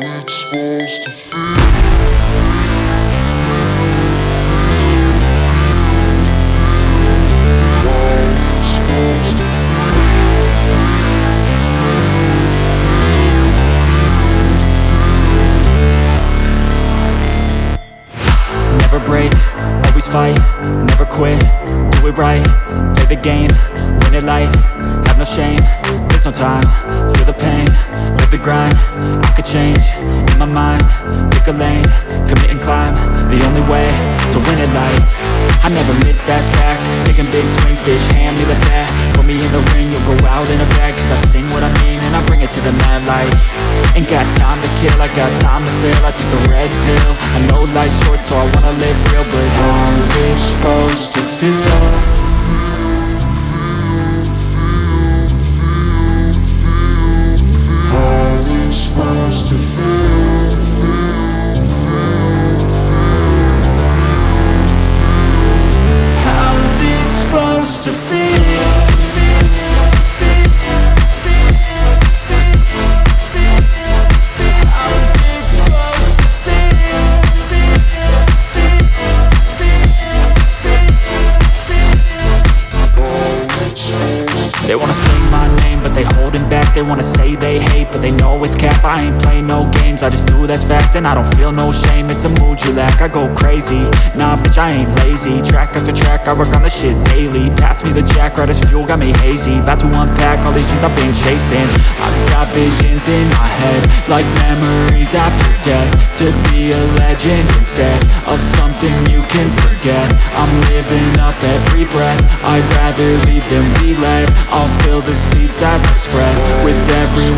it's supposed to feel. Never break, always fight, never quit, do it right, play the game, win it life, have no shame, there's no time, feel the pain, live the grind, I could change, in my mind, pick a lane, commit and climb, the only way to win it life. I never miss, that's fact, taking big swings, bitch, hand me the bat, put me in the ring, you'll go out in a bag, cause I sing what I mean and I bring it to the mad light. Ain't got time to kill, I got time to feel, I took the red pill, I know life's short so I wanna live real, but how's it supposed to feel? How's it supposed to feel? How's it supposed to feel? They wanna say my name, but they holding back. They wanna say they hate, but they know it's cap. I ain't play no games, I just do, that's fact. And I don't feel no shame, it's a mood you lack. I go crazy, nah bitch I ain't lazy. Track after track, I work on the shit daily. Pass me the jack, right as fuel, got me hazy. About to unpack all these things I've been chasing. I've got visions in my head, like memories after death. To be a legend instead of something you can forget. I'm living up every breath, I'd rather lead than be led. I'll fill the seats as I spread with every